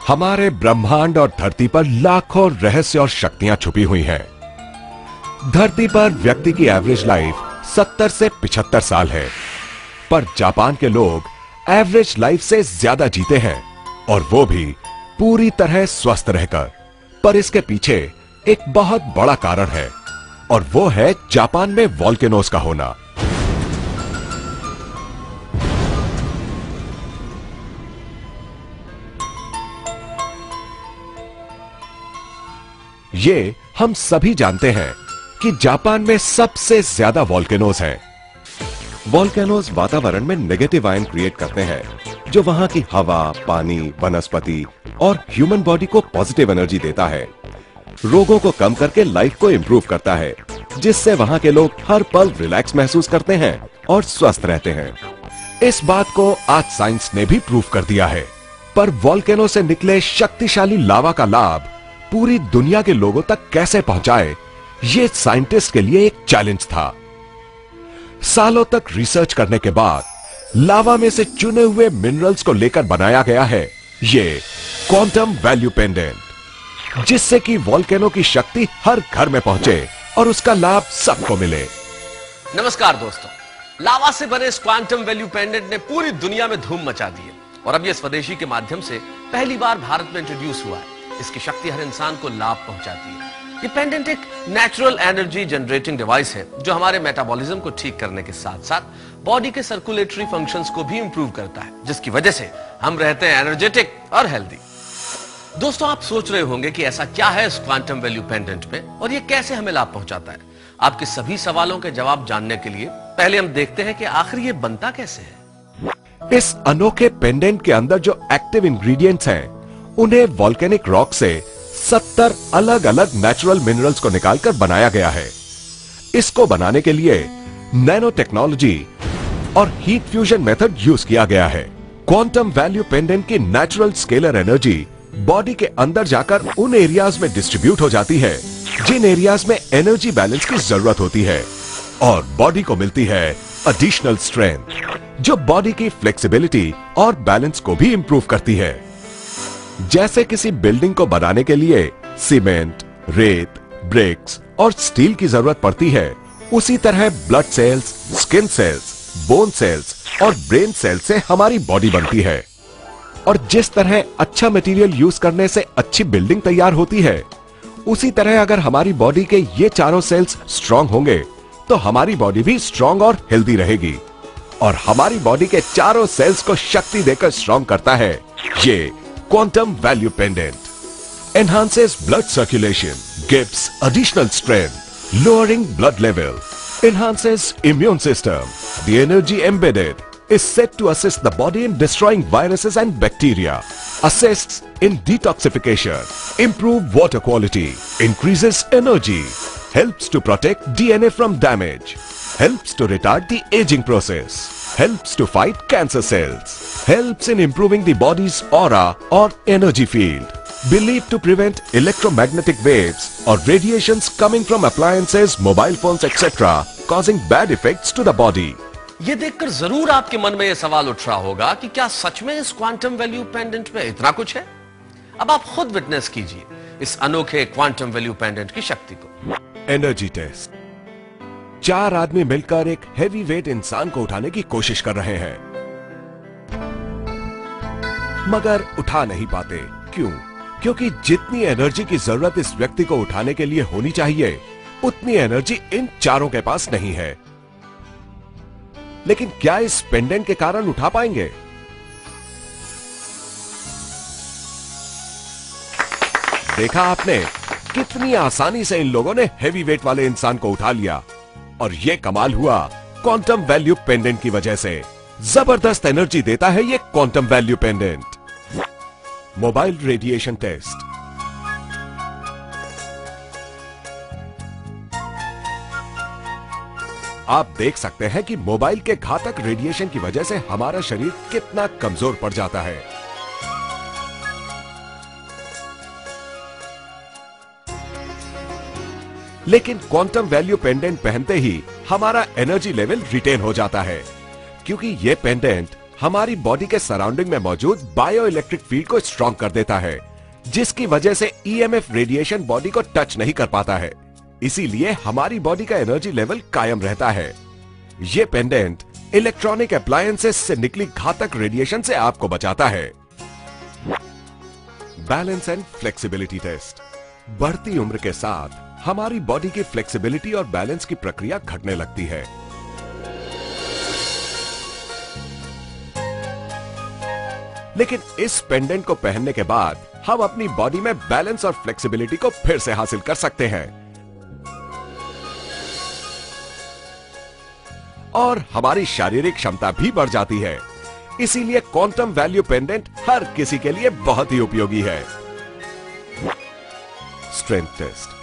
हमारे ब्रह्मांड और धरती पर लाखों रहस्य और शक्तियां छुपी हुई हैं। धरती पर व्यक्ति की एवरेज लाइफ 70 से 75 साल है, पर जापान के लोग एवरेज लाइफ से ज्यादा जीते हैं, और वो भी पूरी तरह स्वस्थ रहकर। पर इसके पीछे एक बहुत बड़ा कारण है, और वो है जापान में वोल्केनोज का होना। ये हम सभी जानते हैं कि जापान में सबसे ज्यादा वोल्केनोज हैं। वोल्केनोज वातावरण में नेगेटिव आयन क्रिएट करते हैं, जो वहां की हवा, पानी, वनस्पति और ह्यूमन बॉडी को पॉजिटिव एनर्जी देता है। रोगों को कम करके लाइफ को इंप्रूव करता है, जिससे वहां के लोग हर पल रिलैक्स महसूस करते हैं और स्वस्थ रहते हैं। इस बात को आज साइंस ने भी प्रूव कर दिया है। पर वोल्केनो से निकले शक्तिशाली लावा का लाभ पूरी दुनिया के लोगों तक कैसे पहुंचाए, ये साइंटिस्ट के लिए एक चैलेंज था। सालों तक रिसर्च करने के बाद लावा में से चुने हुए मिनरल्स को लेकर बनाया गया है ये क्वांटम वैल्यू पेंडेंट, जिससे कि वोल्केनो की शक्ति हर घर में पहुंचे और उसका लाभ सबको मिले। नमस्कार दोस्तों, लावा से बने इस क्वांटम वैल्यू पेंडेंट ने पूरी दुनिया में धूम मचा दी है, और अब ये स्वदेशी के माध्यम से पहली बार भारत में इंट्रोड्यूस हुआ है। इसकी शक्ति हर इंसान को लाभ पहुंचाती है। ये पेंडेंट एक नेचुरल एनर्जी जनरेटिंग डिवाइस है, जो हमारे मेटाबॉलिज्म को ठीक करने के साथ साथ बॉडी के सर्कुलेटरी फंक्शंस को भी इंप्रूव करता है, जिसकी वजह से हम रहते हैं एनर्जेटिक और हेल्दी। दोस्तों, आप सोच रहे होंगे कि ऐसा क्या है इस क्वांटम वैल्यू पेंडेंट में और ये कैसे हमें लाभ पहुंचाता है। आपके सभी सवालों के जवाब जानने के लिए पहले हम देखते हैं कि आखिर ये बनता कैसे है। इस अनोखे पेंडेंट के अंदर जो एक्टिव इंग्रेडिएंट्स हैं, उन्हें वोल्केनिक रॉक से 70 अलग अलग नेचुरल मिनरल्स को निकालकर बनाया गया है। इसको बनाने के लिए नैनो टेक्नोलॉजी और हीट फ्यूजन मेथड यूज किया गया है। क्वांटम वैल्यू पेंडेंट की नेचुरल स्केलर एनर्जी बॉडी के अंदर जाकर उन एरियाज में डिस्ट्रीब्यूट हो जाती है जिन एरियाज में एनर्जी बैलेंस की जरूरत होती है, और बॉडी को मिलती है एडिशनल स्ट्रेंथ, जो बॉडी की फ्लेक्सिबिलिटी और बैलेंस को भी इंप्रूव करती है। जैसे किसी बिल्डिंग को बनाने के लिए सीमेंट, रेत, ब्रिक्स और स्टील की जरूरत पड़ती है, उसी तरह blood cells, skin cells, bone cells और ब्रेन सेल्स से हमारी बॉडी बनती है। और जिस तरह अच्छा मटेरियल यूज करने से अच्छी बिल्डिंग तैयार होती है, उसी तरह अगर हमारी बॉडी के ये चारों सेल्स स्ट्रांग होंगे तो हमारी बॉडी भी स्ट्रांग और हेल्दी रहेगी। और हमारी बॉडी के चारों सेल्स को शक्ति देकर स्ट्रांग करता है ये quantum value pendant. Enhances blood circulation, gives additional strength, lowering blood level, enhances immune system. The energy embedded is said to assist the body in destroying viruses and bacteria, assists in detoxification, improve water quality, increases energy, helps to protect DNA from damage, helps to retard the aging process, helps to fight cancer cells, helps in improving the body's aura or energy field, believed to prevent electromagnetic waves or radiations coming from appliances, mobile phones, etc., causing bad effects to the body. ये देखकर जरूर आपके मन में यह सवाल उठ रहा होगा कि क्या सच में इस क्वांटम वैल्यू पेंडेंट में इतना कुछ है। अब आप खुद विटनेस कीजिए इस अनोखे क्वांटम वैल्यू पेंडेंट की शक्ति को। Energy test. 4 आदमी मिलकर एक हैवी वेट इंसान को उठाने की कोशिश कर रहे हैं, मगर उठा नहीं पाते। क्यों? क्योंकि जितनी एनर्जी की जरूरत इस व्यक्ति को उठाने के लिए होनी चाहिए, उतनी एनर्जी इन चारों के पास नहीं है। लेकिन क्या इस पेंडेंट के कारण उठा पाएंगे? देखा आपने कितनी आसानी से इन लोगों ने हैवी वेट वाले इंसान को उठा लिया, और यह कमाल हुआ क्वांटम वैल्यू पेंडेंट की वजह से। जबरदस्त एनर्जी देता है ये quantum value pendant. Mobile radiation test. आप देख सकते हैं कि मोबाइल के घातक रेडिएशन की वजह से हमारा शरीर कितना कमजोर पड़ जाता है। लेकिन क्वांटम वैल्यू पेंडेंट पहनते ही हमारा एनर्जी लेवल रिटेन हो जाता है, क्योंकि यह पेंडेंट हमारी बॉडी के सराउंडिंग में मौजूद बायो इलेक्ट्रिक फील्ड को स्ट्रॉन्ग कर देता है, जिसकी वजह से ईएमएफ रेडिएशन बॉडी को टच नहीं कर पाता है। इसीलिए हमारी बॉडी का एनर्जी लेवल कायम रहता है। ये पेंडेंट इलेक्ट्रॉनिक अप्लायंसेस से निकली घातक रेडिएशन से आपको बचाता है। Balance and flexibility test. बढ़ती उम्र के साथ हमारी बॉडी की फ्लेक्सिबिलिटी और बैलेंस की प्रक्रिया घटने लगती है। लेकिन इस पेंडेंट को पहनने के बाद हम अपनी बॉडी में बैलेंस और फ्लेक्सिबिलिटी को फिर से हासिल कर सकते हैं और हमारी शारीरिक क्षमता भी बढ़ जाती है। इसीलिए क्वांटम वैल्यू पेंडेंट हर किसी के लिए बहुत ही उपयोगी है। Strength test.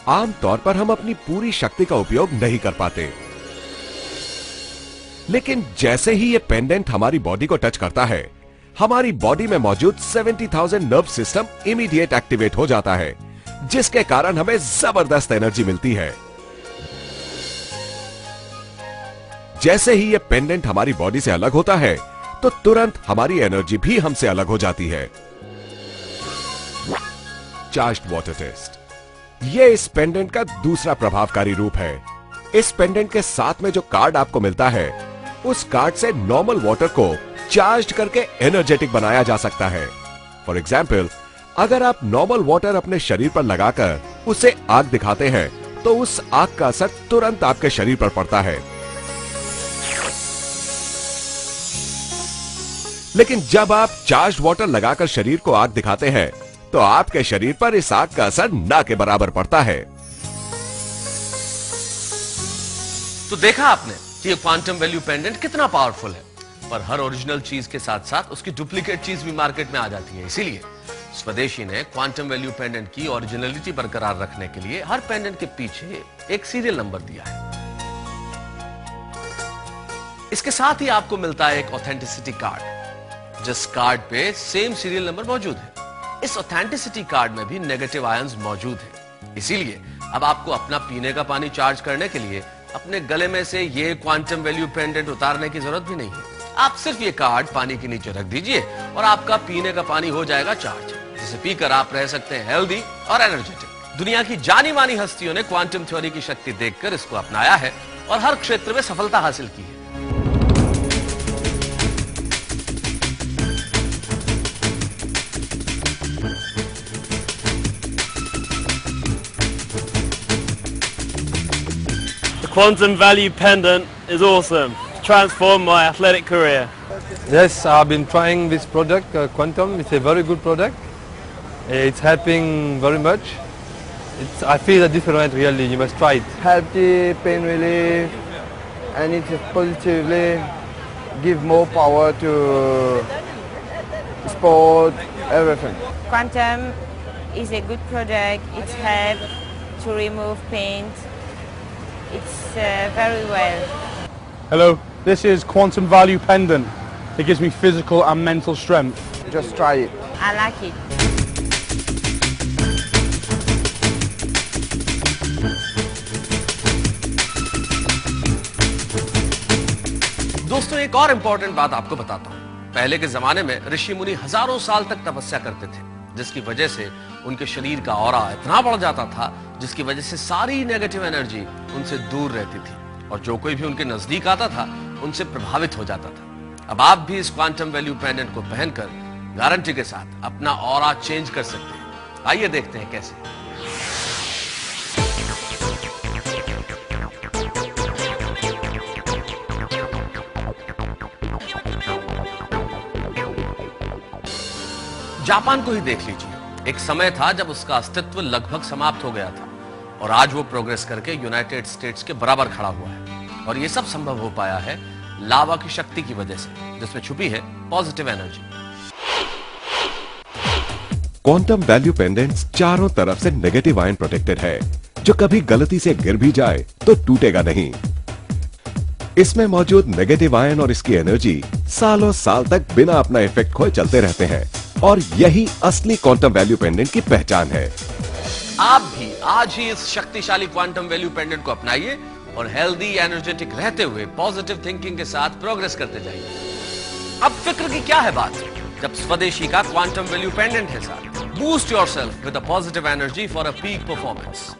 आमतौर पर हम अपनी पूरी शक्ति का उपयोग नहीं कर पाते, लेकिन जैसे ही ये पेंडेंट हमारी बॉडी को टच करता है, हमारी बॉडी में मौजूद 70,000 नर्व सिस्टम इमीडिएट एक्टिवेट हो जाता है, जिसके कारण हमें जबरदस्त एनर्जी मिलती है। जैसे ही ये पेंडेंट हमारी बॉडी से अलग होता है, तो तुरंत हमारी एनर्जी भी हमसे अलग हो जाती है। Charged water test. ये इस पेंडेंट का दूसरा प्रभावकारी रूप है। इस पेंडेंट के साथ में जो कार्ड आपको मिलता है, उस कार्ड से नॉर्मल वाटर को चार्ज करके एनर्जेटिक बनाया जा सकता है। फॉर एग्जाम्पल, अगर आप नॉर्मल वाटर अपने शरीर पर लगाकर उसे आग दिखाते हैं, तो उस आग का असर तुरंत आपके शरीर पर पड़ता है। लेकिन जब आप चार्ज वाटर लगाकर शरीर को आग दिखाते हैं, तो आपके शरीर पर इस आग का असर ना के बराबर पड़ता है। तो देखा आपने कि ये क्वांटम वैल्यू पेंडेंट कितना पावरफुल है, पर हर ओरिजिनल चीज के साथ साथ उसकी डुप्लीकेट चीज भी मार्केट में आ जाती है। इसीलिए स्वदेशी ने क्वांटम वैल्यू पेंडेंट की ओरिजिनलिटी बरकरार रखने के लिए हर पेंडेंट के पीछे एक सीरियल नंबर दिया है। इसके साथ ही आपको मिलता है एक ऑथेंटिसिटी कार्ड, जिस कार्ड पे सेम सीरियल नंबर मौजूद है। इस ऑथेंटिसिटी कार्ड में भी नेगेटिव आयंस मौजूद हैं। इसीलिए अब आपको अपना पीने का पानी चार्ज करने के लिए अपने गले में से ये क्वांटम वैल्यू पेंडेंट उतारने की जरूरत भी नहीं है। आप सिर्फ ये कार्ड पानी के नीचे रख दीजिए और आपका पीने का पानी हो जाएगा चार्ज, जिसे पीकर आप रह सकते हैं हेल्दी और एनर्जेटिक। दुनिया की जानी मानी हस्तियों ने क्वांटम थ्योरी की शक्ति देखकर इसको अपनाया है और हर क्षेत्र में सफलता हासिल की है। Quantum value pendant is awesome. It's transformed my athletic career. Yes, I've been trying this product, Quantum. It's a very good product. It's helping very much. I feel the difference really. You must try it. Healthy, pain relief, and it positively give more power to sport, everything. Quantum is a good product. It helps to remove pain. It's very well. Hello, this is Quantum Value Pendant. It gives me physical and mental strength. Just try it. I like it. दोस्तों, एक और important बात आपको बताता हूं। पहले के जमाने में ऋषि मुनि हजारों साल तक तपस्या करते थे, जिसकी वजह से उनके शरीर का ऑरा इतना बढ़ जाता था, जिसकी वजह से सारी नेगेटिव एनर्जी उनसे दूर रहती थी और जो कोई भी उनके नजदीक आता था उनसे प्रभावित हो जाता था। अब आप भी इस क्वांटम वैल्यू पेंडेंट को पहनकर गारंटी के साथ अपना ऑरा चेंज कर सकते हैं। आइए देखते हैं कैसे। जापान को ही देख लीजिए। एक समय था जब उसका अस्तित्व लगभग समाप्त हो गया था और आज वो प्रोग्रेस करके यूनाइटेड स्टेट्स के बराबर खड़ा हुआ है। और ये सब संभव हो पाया है लावा की शक्ति की वजह से, जिसमें छुपी है positive energy. Quantum value pendants चारों तरफ से नेगेटिव आयन प्रोटेक्टेड है, जो कभी गलती से गिर भी जाए तो टूटेगा नहीं। इसमें मौजूद नेगेटिव आयन और इसकी एनर्जी सालों साल तक बिना अपना इफेक्ट खोए चलते रहते हैं और यही असली क्वांटम वैल्यू पेंडेंट की पहचान है। आप भी आज ही इस शक्तिशाली क्वांटम वैल्यू पेंडेंट को अपनाइए और हेल्दी एनर्जेटिक रहते हुए पॉजिटिव थिंकिंग के साथ प्रोग्रेस करते जाइए। अब फिक्र की क्या है बात, जब स्वदेशी का क्वांटम वैल्यू पेंडेंट है साथ। Boost yourself with a positive energy for a peak performance.